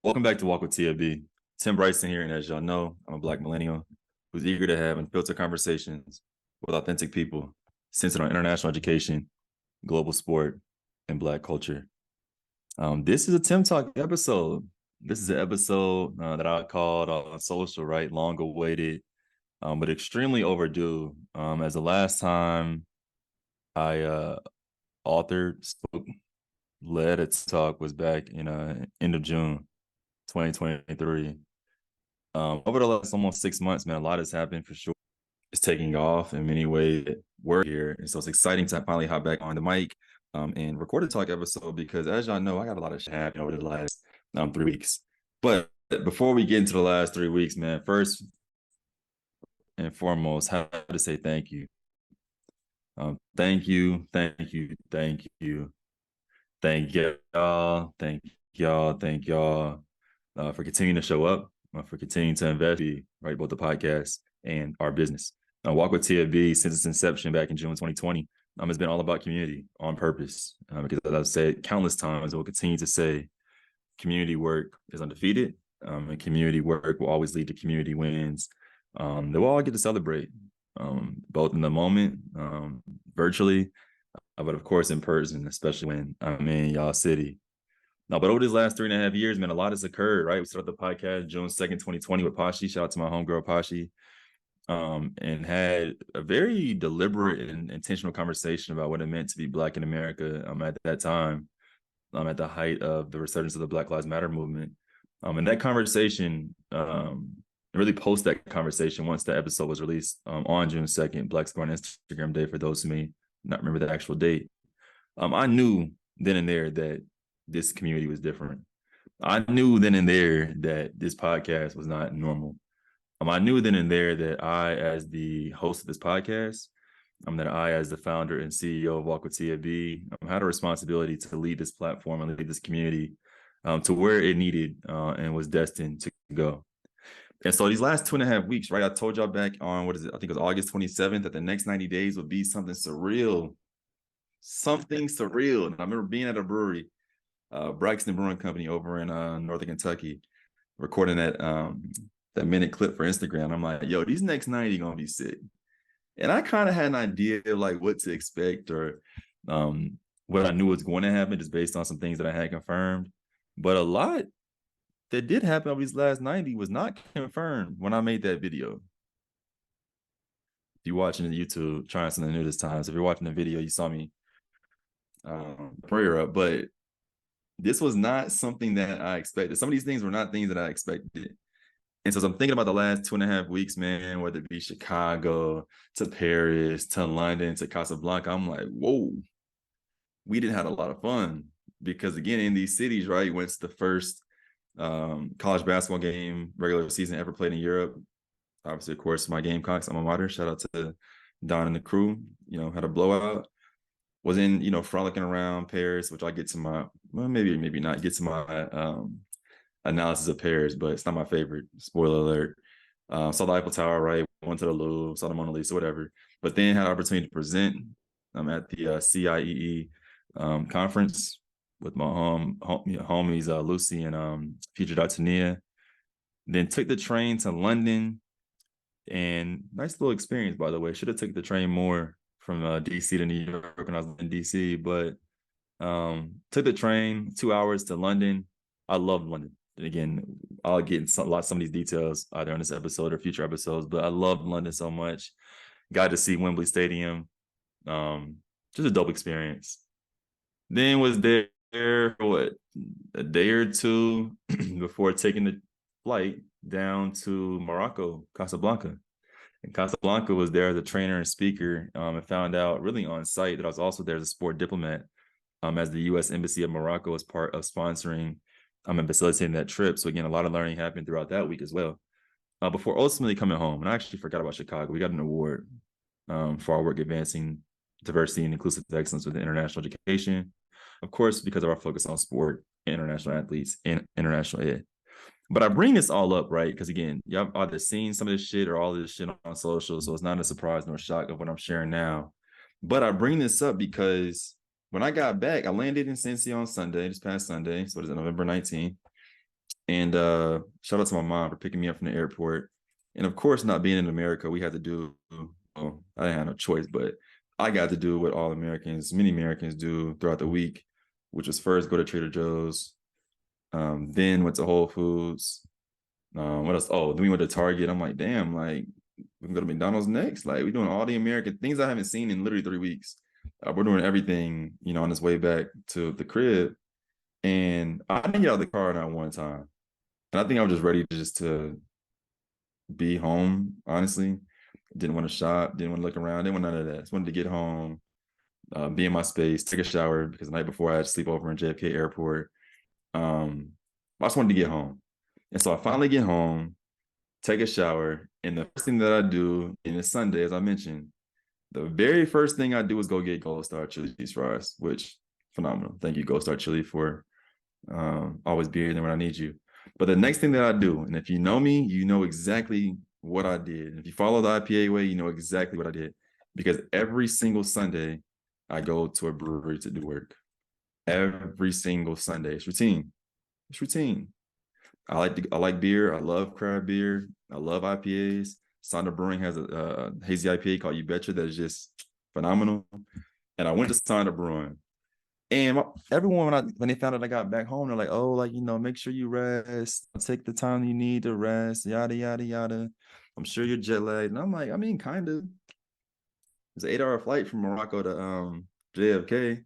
Welcome back to Walk With TFB. Tim Bryson here, and as y'all know, I'm a Black millennial who's eager to have unfiltered conversations with authentic people centered on international education, global sport, and Black culture. This is a Tim Talk episode. This is an episode that I called on social, right? Long awaited, but extremely overdue. As the last time I authored, spoke, led a talk was back in end of June 2023. Over the last almost 6 months, man, a lot has happened for sure. It's taking off in many ways. We're here, and so it's exciting to finally hop back on the mic and record a talk episode because, as y'all know, I got a lot of shit happening over the last 3 weeks. But before we get into the last 3 weeks, man, first and foremost, I have to say thank you. Thank you, thank you, thank you, thank y'all, thank y'all, thank y'all for continuing to show up, for continuing to invest, right, both the podcast and our business. Walk With TFB, since its inception back in June 2020, has been all about community on purpose. Because as I've said countless times, I will continue to say community work is undefeated, and community work will always lead to community wins that we'll all get to celebrate, both in the moment, virtually, but of course in person, especially when I'm in y'all city. No, but over these last 3.5 years, man, a lot has occurred, right? We started the podcast June 2nd, 2020 with Pashi. Shout out to my homegirl, Pashi. And had a very deliberate and intentional conversation about what it meant to be Black in America at that time, at the height of the resurgence of the Black Lives Matter movement. And that conversation, really post that conversation once the episode was released on June 2nd, Black Square Instagram Day, for those who may not remember the actual date. I knew then and there that this community was different. I knew then and there that this podcast was not normal. I knew then and there that I, as the host of this podcast, that I, as the founder and CEO of Walk With TFB, had a responsibility to lead this platform and lead this community to where it needed and was destined to go. And so these last 2.5 weeks, right, I told y'all back on, I think it was August 27th, that the next 90 days would be something surreal. Something surreal. And I remember being at a brewery, Braxton Brewing Company over in Northern Kentucky, recording that minute clip for Instagram. I'm like, yo, these next 90 gonna be sick. And I kind of had an idea of like what to expect or what I knew was going to happen just based on some things that I had confirmed. But a lot that did happen over these last 90 was not confirmed when I made that video. If you're watching the YouTube, trying something new this time. So if you're watching the video, you saw me prayer up, but this was not something that I expected. Some of these things were not things that I expected. And so as I'm thinking about the last 2.5 weeks, man, whether it be Chicago to Paris to London to Casablanca, I'm like, whoa, we didn't have a lot of fun. Because again, in these cities, right, when it's the first college basketball game, regular season ever played in Europe, obviously, of course, my Gamecocks, alma mater, shout out to Don and the crew, had a blowout. Was in, frolicking around Paris, which I get to my, well, maybe not get to my analysis of Paris, but it's not my favorite. Spoiler alert. Saw the Eiffel Tower, right? Went to the Louvre, saw the Mona Lisa, whatever. But then had an opportunity to present at the CIEE conference with my homies, Lucy and Future Dartania. Then took the train to London. And nice little experience, by the way. Should have took the train more from DC to New York when I was in DC, but took the train 2 hours to London. I love London. And again, I'll get in some of these details either on this episode or future episodes, but I love London so much. Got to see Wembley Stadium. Just a dope experience. Then was there for a day or two before taking the flight down to Morocco, Casablanca. And Casablanca was there as a trainer and speaker, and found out really on site that I was also there as a sport diplomat, as the U.S. Embassy of Morocco was part of sponsoring and facilitating that trip. So again, a lot of learning happened throughout that week as well. Before ultimately coming home, and I actually forgot about Chicago. We got an award for our work advancing diversity and inclusive excellence within international education. Of course, because of our focus on sport, international athletes, and international ed. But I bring this all up, right? Because again, y'all either seen some of this shit or all this shit on social, so it's not a surprise nor shock of what I'm sharing now. But I bring this up because when I got back, I landed in Cincy on Sunday, this past Sunday, so it is November 19th. And shout out to my mom for picking me up from the airport. And of course, not being in America, we had to do, well, I didn't have no choice, but I got to do what all Americans, many Americans do throughout the week, which was first go to Trader Joe's, then went to Whole Foods. What else? Oh, then we went to Target. I'm like, damn, like we can go to McDonald's next. Like we're doing all the American things I haven't seen in literally 3 weeks. We're doing everything, on this way back to the crib. And I didn't get out of the car not one time. And I think I was just ready to be home, honestly. Didn't want to shop, didn't want to look around, didn't want none of that. Just wanted to get home, be in my space, take a shower because the night before I had to sleep over in JFK Airport. I just wanted to get home. And so I finally get home, take a shower, and the first thing that I do, and it's Sunday, as I mentioned, the very first thing I do is go get Gold Star chili cheese fries, which phenomenal. Thank you, Gold Star Chili, for always being there when I need you. But the next thing that I do, and if you know me, you know exactly what I did. And if you follow the IPA way, you know exactly what I did. Because every single Sunday, I go to a brewery to do work. Every single Sunday. It's routine. It's routine. I like beer. I love craft beer. I love IPAs. Sonda Brewing has a hazy IPA called You Betcha that is just phenomenal. And I went to Sonda Brewing. And everyone, when they found out I got back home, they're like, oh, like, make sure you rest. Take the time you need to rest, yada, yada, yada. I'm sure you're jet lagged. And I'm like, I mean, kind of. It's an 8-hour flight from Morocco to JFK.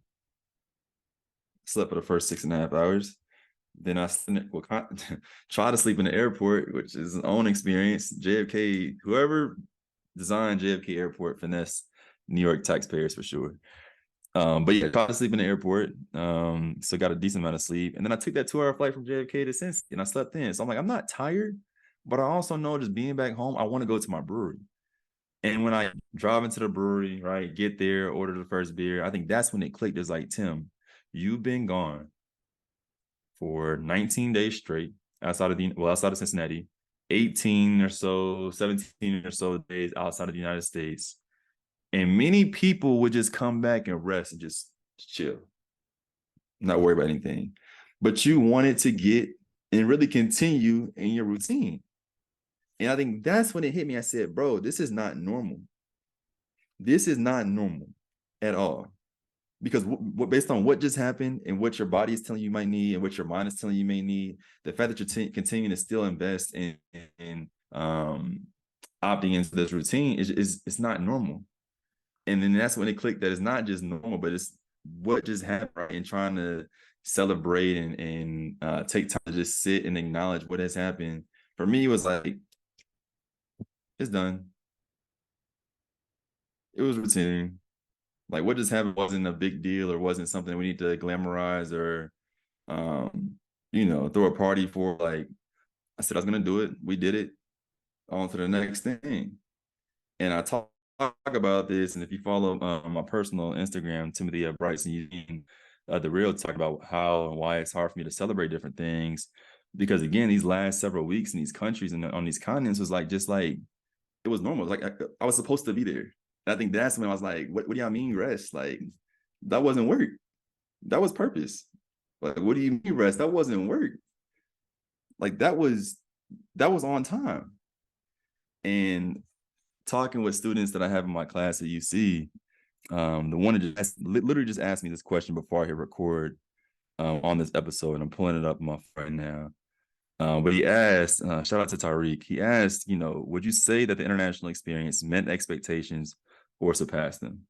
Slept for the first 6.5 hours. Then I try to sleep in the airport, which is an own experience. JFK, whoever designed JFK Airport finesse New York taxpayers for sure. But yeah, tried to sleep in the airport. So got a decent amount of sleep. And then I took that 2-hour flight from JFK to Cincy and I slept in. So I'm like, I'm not tired, but I also know just being back home, I want to go to my brewery. And when I drive into the brewery, right, get there, order the first beer, I think that's when it clicked. It's like, Tim, you've been gone for 19 days straight outside of Cincinnati, 18 or so, 17 or so days outside of the United States. And many people would just come back and rest and just chill, not worry about anything. But you wanted to get and really continue in your routine. And I think that's when it hit me. I said, bro, this is not normal. This is not normal at all. Because based on what just happened and what your body is telling you might need and what your mind is telling you may need, the fact that you're continuing to still invest in opting into this routine is not normal. And then that's when it clicked that it's not just normal, but it's what just happened, right? And trying to celebrate and take time to just sit and acknowledge what has happened. For me, it was like, it's done. It was routine. Like what just happened wasn't a big deal or wasn't something we need to glamorize or, throw a party for. Like I said, I was going to do it. We did it. On to the next thing. And I talk about this. And if you follow my personal Instagram, Timothy Bryson, the real talk about how and why it's hard for me to celebrate different things. Because again, these last several weeks in these countries and on these continents was like, just like, it was normal. Like I was supposed to be there. And I think that's when I was like, what do y'all mean rest? Like that wasn't work. That was purpose. Like, what do you mean rest? That wasn't work. Like that was on time. And talking with students that I have in my class at UC, the one that literally just asked me this question before I hit record on this episode, and I'm pulling it up on my phone right now. But he asked, shout out to Tariq, he asked, would you say that the international experience met expectations or surpassed them?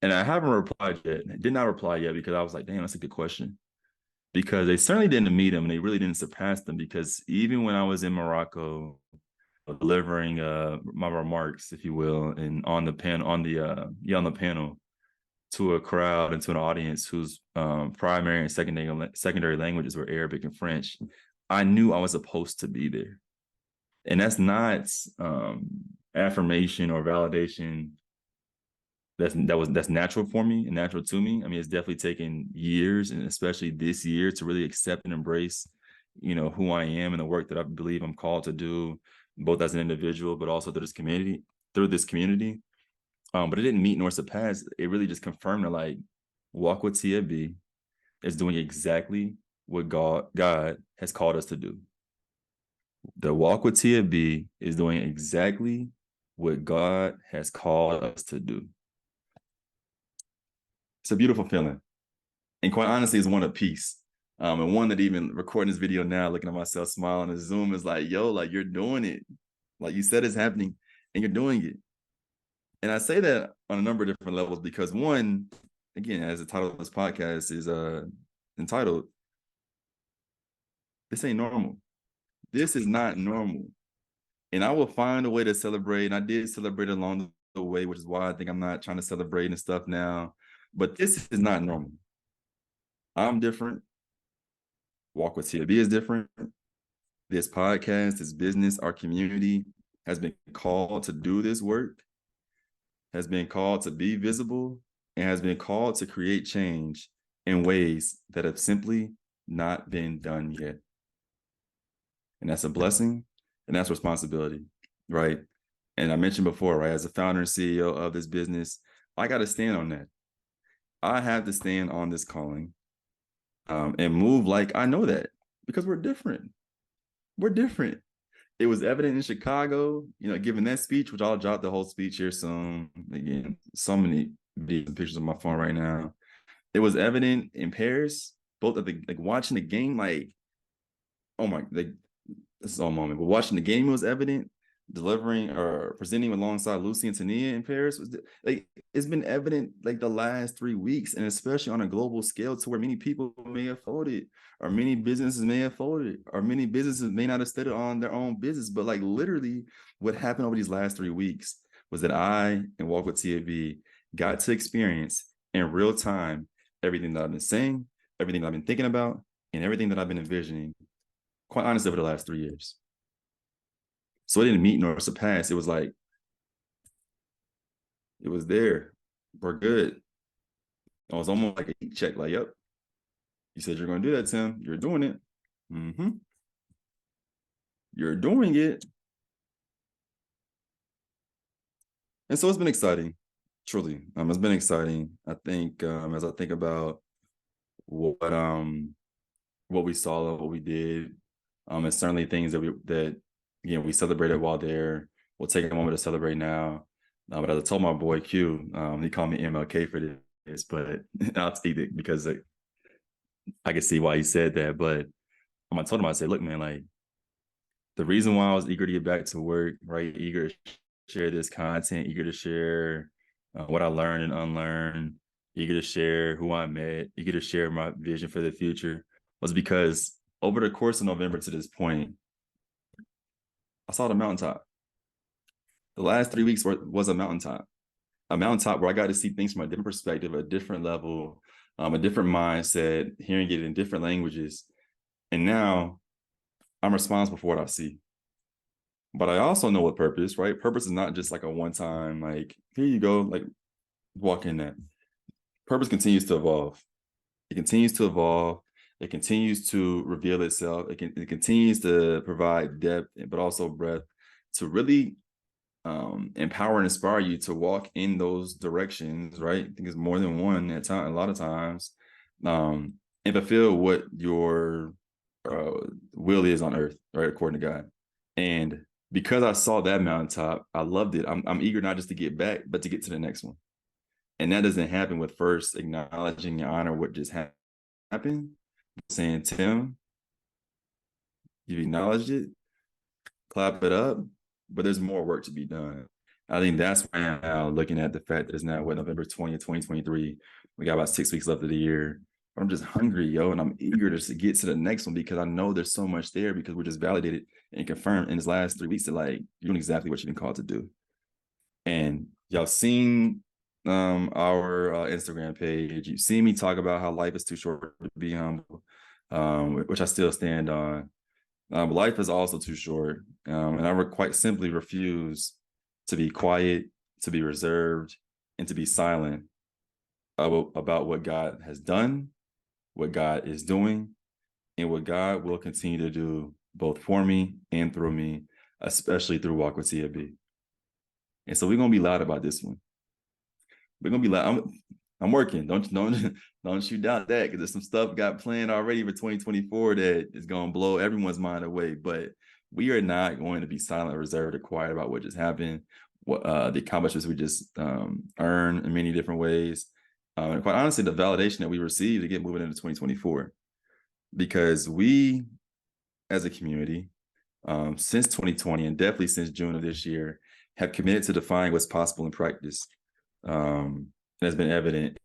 And I haven't replied yet. Did not reply yet because I was like, damn, that's a good question. Because they certainly didn't meet them and they really didn't surpass them. Because even when I was in Morocco, delivering my remarks, if you will, and on the panel to a crowd and to an audience whose primary and secondary languages were Arabic and French, I knew I was supposed to be there. And that's not affirmation or validation that's natural for me and natural to me. I mean, it's definitely taken years, and especially this year, to really accept and embrace, who I am and the work that I believe I'm called to do, both as an individual, but also through this community. But it didn't meet nor surpass. It really just confirmed that, like, Walk With TFB is doing exactly what God has called us to do. The Walk with TFB is doing exactly what God has called us to do. It's a beautiful feeling. And quite honestly, it's one of peace. And one that even recording this video now, looking at myself smiling on Zoom is like, yo, like you're doing it. Like you said it's happening and you're doing it. And I say that on a number of different levels because one, again, as the title of this podcast is entitled, this ain't normal. This is not normal. And I will find a way to celebrate. And I did celebrate along the way, which is why I think I'm not trying to celebrate and stuff now. But this is not normal. I'm different. Walk with TFB is different. This podcast, this business, our community has been called to do this work, has been called to be visible, and has been called to create change in ways that have simply not been done yet. And that's a blessing and that's responsibility, right? And I mentioned before, right, as a founder and CEO of this business, I got to stand on that. I have to stand on this calling and move like I know that because we're different. We're different. It was evident in Chicago, giving that speech, which I'll drop the whole speech here soon. Again, so many videos and pictures on my phone right now. It was evident in Paris, both of the watching the game, like, oh my, this is all moment. But watching the game was evident. Delivering or presenting alongside Lucy and Tania in Paris was like it's been evident like the last 3 weeks, and especially on a global scale, to where many people may have folded, or many businesses may have folded, or many businesses may not have stayed on their own business. But like literally, what happened over these last 3 weeks was that I and Walk with TFB got to experience in real time everything that I've been saying, everything that I've been thinking about, and everything that I've been envisioning. Quite honestly, over the last 3 years. So it didn't meet nor surpass. It was like, it was there. We're good. It was almost like a heat check. Like, yep, you said you're going to do that, Tim. You're doing it. Mm-hmm. You're doing it. And so it's been exciting, truly. It's been exciting. I think as I think about what we saw, what we did, and certainly things that we celebrated while there. We'll take a moment to celebrate now. But as I told my boy Q, he called me MLK for this, but I'll take it because I can see why he said that. But I told him, I said, look, man, like the reason why I was eager to get back to work, right? Eager to share this content, eager to share what I learned and unlearned, eager to share who I met, eager to share my vision for the future, was because over the course of November to this point, I saw the mountaintop. The last 3 weeks was a mountaintop where I got to see things from a different perspective, a different level, a different mindset, hearing it in different languages. And now I'm responsible for what I see. But I also know what purpose, right? Purpose is not just like a one-time, like, here you go, like walk in that. Purpose continues to evolve. It continues to evolve. It continues to reveal itself. It continues to provide depth, but also breadth to really empower and inspire you to walk in those directions, right? I think it's more than one at time, a lot of times, and fulfill what your will is on earth, right? According to God. And because I saw that mountaintop, I loved it. I'm eager not just to get back, but to get to the next one. And that doesn't happen with first acknowledging and honor what just happened, saying, Tim, you've acknowledged it, clap it up, but there's more work to be done. I think that's why I'm now looking at the fact that it's now November 20th, 2023. We got about 6 weeks left of the year. But I'm just hungry, yo, and I'm eager to get to the next one because I know there's so much there because we're just validated and confirmed in this last 3 weeks that like you're doing exactly what you've been called to do. And y'all seen our Instagram page. You've seen me talk about how life is too short to be humble, which I still stand on. Life is also too short, and I quite simply refuse to be quiet, to be reserved, and to be silent about what God has done, what God is doing, and what God will continue to do both for me and through me, especially through Walk with TFB. And so we're going to be loud about this one. We're going to be loud. I'm working. Don't you doubt that, because there's some stuff got planned already for 2024 that is going to blow everyone's mind away. But we are not going to be silent, reserved, or quiet about what just happened, what the accomplishments we just earned in many different ways, and quite honestly, the validation that we received to get moving into 2024, because we, as a community, since 2020 and definitely since June of this year, have committed to defining what's possible in practice. Has been evident.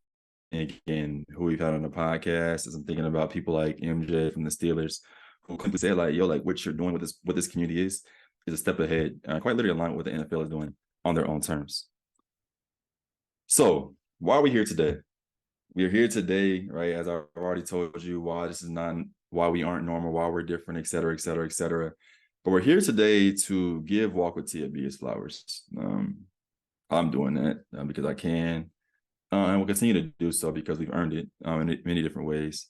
And again, who we've had on the podcast, as I'm thinking about people like MJ from the Steelers, who simply say like, "Yo, like what you're doing with this, what this community is a step ahead, quite literally aligned with what the NFL is doing on their own terms." So, why are we here today? We are here today, right? As I've already told you, why this is not, why we aren't normal, why we're different, et cetera, et cetera, et cetera. But we're here today to give Walk With TFB its flowers. I'm doing that because I can. And we'll continue to do so because we've earned it in many different ways.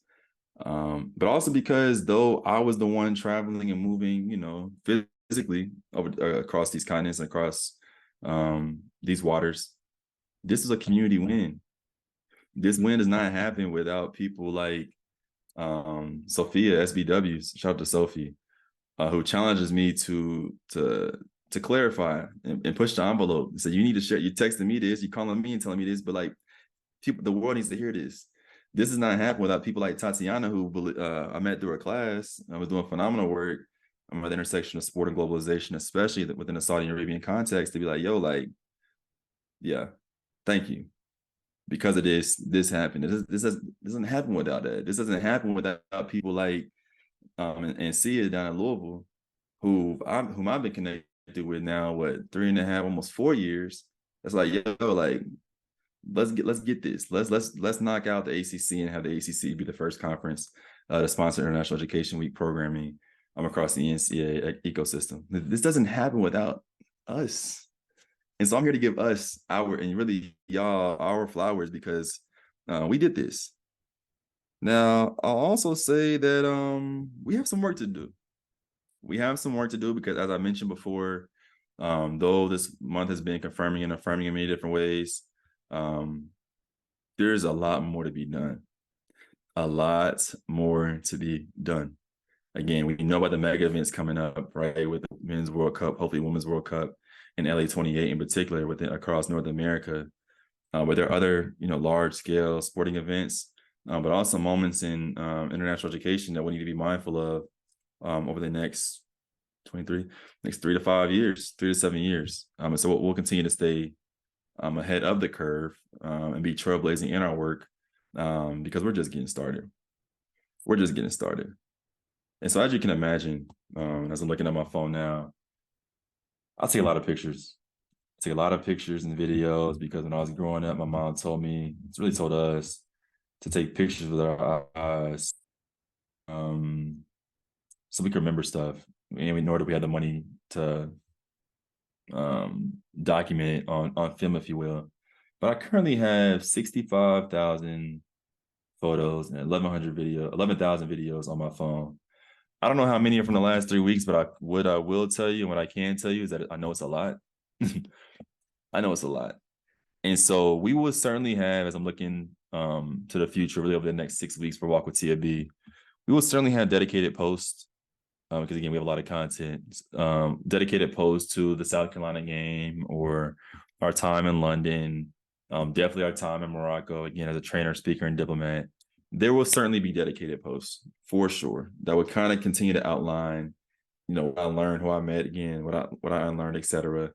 But also because though I was the one traveling and moving, physically over across these continents, across these waters, this is a community win. This win does not happen without people like Sophia SBWs. Shout out to Sophie, who challenges me to clarify and push the envelope. So you need to share. You texting me this, you calling me and telling me this, but like, people, the world needs to hear this. This does not happen without people like Tatiana, who I met through a class. I was doing phenomenal work at the intersection of sport and globalization, especially within the Saudi Arabian context, to be like, yo, like, yeah, thank you. Because of this happened. This doesn't happen without that. This doesn't happen without people like and Sia down in Louisville, whom I've been connected with now, what, 3.5, almost 4 years. That's like, yo, like, let's get this. Let's knock out the ACC and have the ACC be the first conference to sponsor International Education Week programming across the NCAA ecosystem. This doesn't happen without us. And so I'm here to give us our flowers, because we did this. Now, I'll also say that we have some work to do. We have some work to do because, as I mentioned before, though this month has been confirming and affirming in many different ways, there's a lot more to be done. A lot more to be done. Again, we know about the mega events coming up, right? With the Men's World Cup, hopefully Women's World Cup in LA 28 in particular, across North America. But there are other, large scale sporting events, but also moments in international education that we need to be mindful of over the next 3 to 5 years, 3 to 7 years. And so we'll continue to stay ahead of the curve and be trailblazing in our work because we're just getting started. We're just getting started. And so, as you can imagine, as I'm looking at my phone now, I take a lot of pictures. I take a lot of pictures and videos because when I was growing up, my mom told us to take pictures with our eyes so we could remember stuff. And nor do we have the money to document it on film, if you will. But I currently have 65,000 photos and 11,000 videos on my phone. I don't know how many are from the last 3 weeks, but what I will tell you and what I can tell you is that I know it's a lot. I know it's a lot. And so we will certainly have, as I'm looking to the future, really over the next 6 weeks for Walk With TFB, we will certainly have dedicated posts because, again, we have a lot of content, dedicated posts to the South Carolina game or our time in London, definitely our time in Morocco, again, as a trainer, speaker, and diplomat. There will certainly be dedicated posts for sure that would kind of continue to outline, what I learned, who I met, again, what I unlearned, et cetera.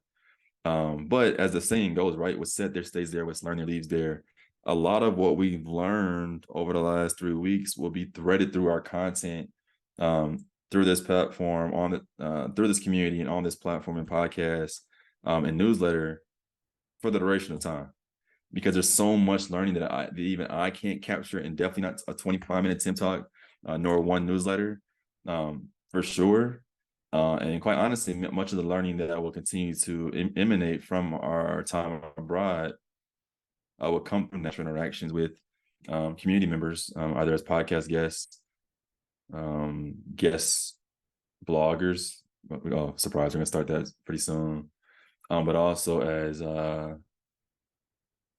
But as the saying goes, right, what's said there stays there, what's learned there leaves there. A lot of what we've learned over the last 3 weeks will be threaded through our content, through this platform, through this community and on this platform and podcast and newsletter for the duration of time. Because there's so much learning that even I can't capture, and definitely not a 25-minute Tim Talk, nor one newsletter, for sure. And quite honestly, much of the learning that will continue to emanate from our time abroad will come from natural interactions with community members, either as podcast guests, bloggers. Oh, surprise, we're going to start that pretty soon. But also as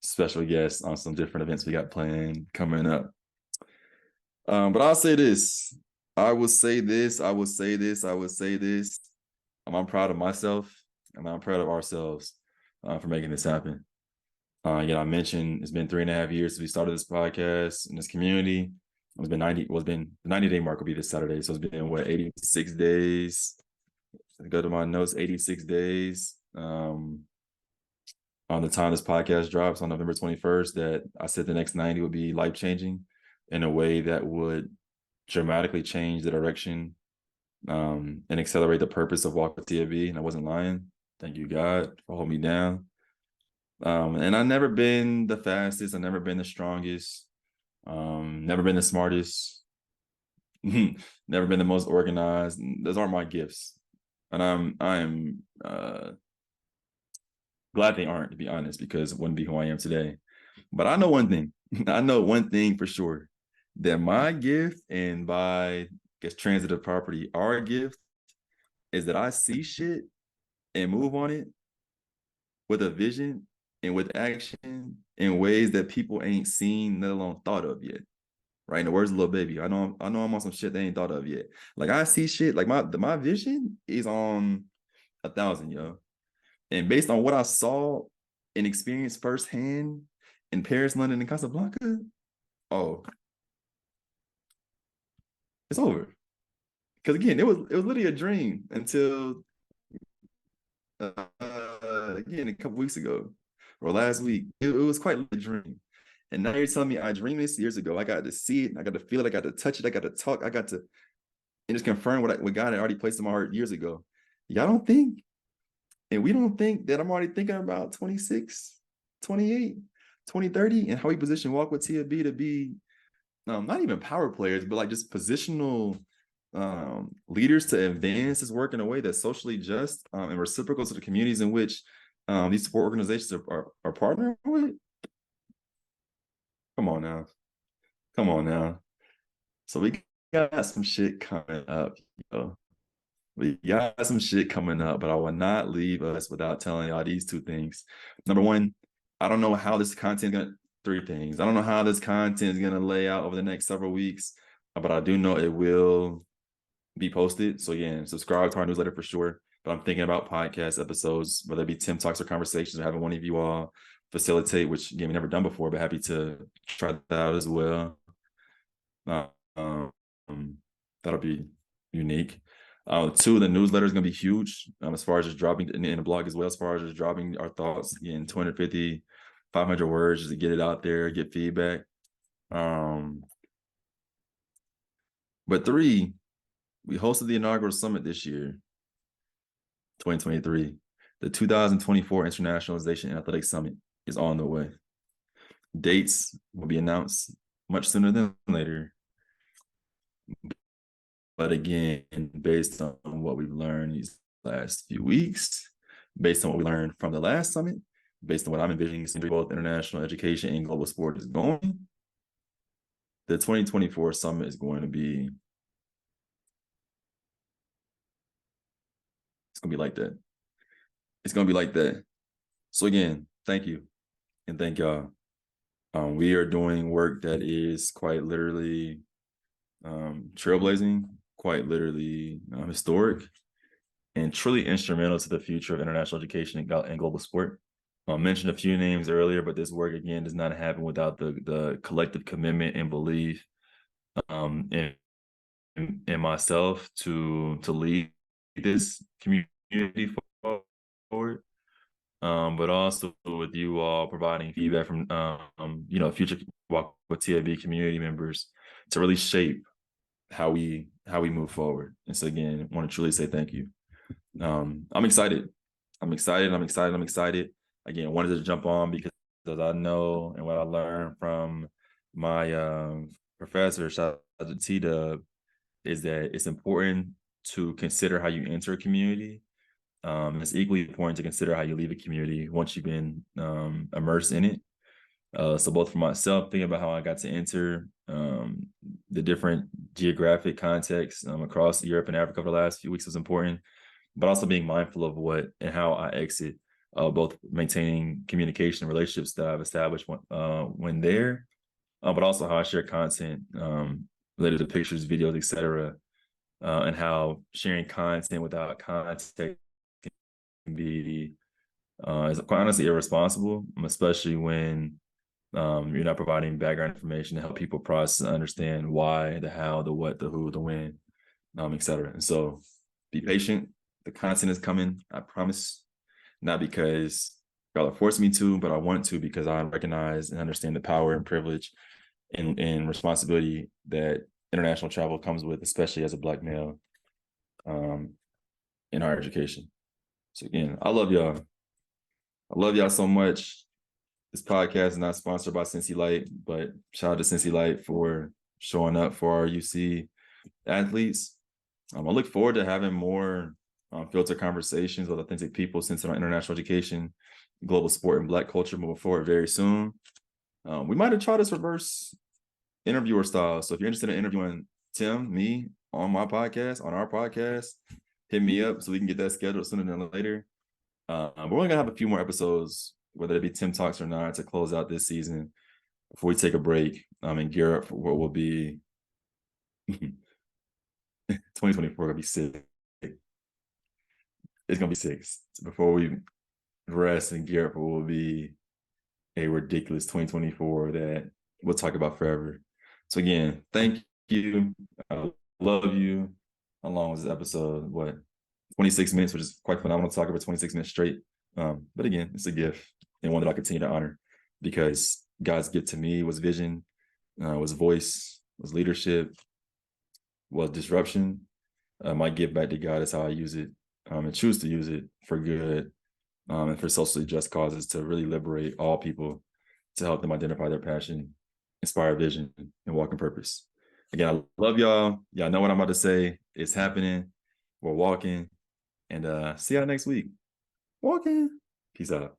special guests on some different events we got planned coming up. But I'll say this. I will say this. I'm proud of myself and I'm proud of ourselves for making this happen. I mentioned it's been 3.5 years since we started this podcast in this community. It's been the 90-day mark will be this Saturday. So it's been 86 days. I go to my notes, 86 days. On the time this podcast drops on November 21st, that I said the next 90 would be life-changing in a way that would dramatically change the direction and accelerate the purpose of Walk With TFB. And I wasn't lying. Thank you, God, for holding me down. And I've never been the fastest. I've never been the strongest. Never been the smartest. Never been the most organized. Those aren't my gifts. And I am glad they aren't, to be honest, because it wouldn't be who I am today. But I know one thing. I know one thing for sure, that my gift, and by, I guess, transitive property, our gift, is that I see shit and move on it with a vision and with action in ways that people ain't seen, let alone thought of yet. Right? In the words of Lil Baby, I know I'm on some shit they ain't thought of yet. Like, I see shit, like my vision is on 1,000, yo. And based on what I saw and experienced firsthand in Paris, London, and Casablanca, oh, it's over. Because again, it was literally a dream until again a couple weeks ago or last week. It was quite a dream. And now you're telling me I dreamed this years ago. I got to see it, I got to feel it, I got to touch it, I got to talk, I got to, and just confirm what God had already placed in my heart years ago. Y'all don't think, and we don't think, that I'm already thinking about 26, 28, 2030, and how we position Walk With TFB to be not even power players, but like just positional leaders to advance this work in a way that's socially just and reciprocal to the communities in which these support organizations are partnering with. Come on now. So we got some shit coming up, yo. We got some shit coming up, but I will not leave us without telling y'all these two things. Number one, I don't know how this content is gonna, three things. I don't know how this content is gonna lay out over the next several weeks, but I do know it will be posted. So again, subscribe to our newsletter for sure. But I'm thinking about podcast episodes, whether it be Tim Talks or conversations, or having one of you all facilitate, which again, we've never done before, but happy to try that out as well. That'll be unique. Two, the newsletter is going to be huge as far as just dropping in the blog as well, as far as just dropping our thoughts, again, 250, 500 words just to get it out there, get feedback. But three, we hosted the inaugural summit this year, 2023. The 2024 Internationalization Athletics Summit is on the way. Dates will be announced much sooner than later. But again, based on what we've learned these last few weeks, based on what we learned from the last summit, based on what I'm envisioning both international education and global sport is going, the 2024 summit is going to be, it's going to be like that. It's going to be like that. So again, thank you. And thank y'all. We are doing work that is quite literally trailblazing, quite literally historic, and truly instrumental to the future of international education and global sport. I mentioned a few names earlier, but this work, again, does not happen without the collective commitment and belief in myself to lead this community forward. But also with you all providing feedback from future Walk With TFB community members to really shape how we move forward. And so again, I want to truly say thank you. I'm excited. Again, wanted to jump on because I know, and what I learned from my professor, shout out to T-Dub, is that it's important to consider how you enter a community. It's equally important to consider how you leave a community once you've been immersed in it. So both for myself, thinking about how I got to enter the different geographic contexts across Europe and Africa over the last few weeks was important, but also being mindful of what and how I exit both maintaining communication and relationships that I've established when there, but also how I share content related to pictures, videos, etc., and how sharing content without context can be is quite honestly irresponsible, especially when you're not providing background information to help people process and understand why, the how, the what, the who, the when, etc. And so be patient. The content is coming, I promise, not because y'all are forcing me to, but I want to because I recognize and understand the power and privilege and responsibility that international travel comes with, especially as a Black male in higher education. So again, I love y'all. I love y'all so much. This podcast is not sponsored by Cincy Light, but shout out to Cincy Light for showing up for our UC athletes. I look forward to having more filtered conversations with authentic people centered on international education, global sport, and Black culture moving forward very soon. We might have tried this reverse interviewer style. So if you're interested in interviewing Tim, me, on our podcast, hit me up so we can get that scheduled sooner than later. But we're only gonna have a few more episodes, whether it be Tim Talks or not, to close out this season before we take a break and gear up for what will be 2024 gonna be sick. It's gonna be sick. Before we rest and gear up for what will be a ridiculous 2024 that we'll talk about forever. So again, thank you. I love you. How long was this episode? 26 minutes, which is quite phenomenal to talk over 26 minutes straight. But again, it's a gift and one that I'll continue to honor because God's gift to me was vision, was voice, was leadership, was disruption. My gift back to God is how I use it and choose to use it for good and for socially just causes to really liberate all people, to help them identify their passion, inspire vision, and walk in purpose. Again, I love y'all. Y'all know what I'm about to say. It's happening. We're walking. And see y'all next week. Walking. Peace out.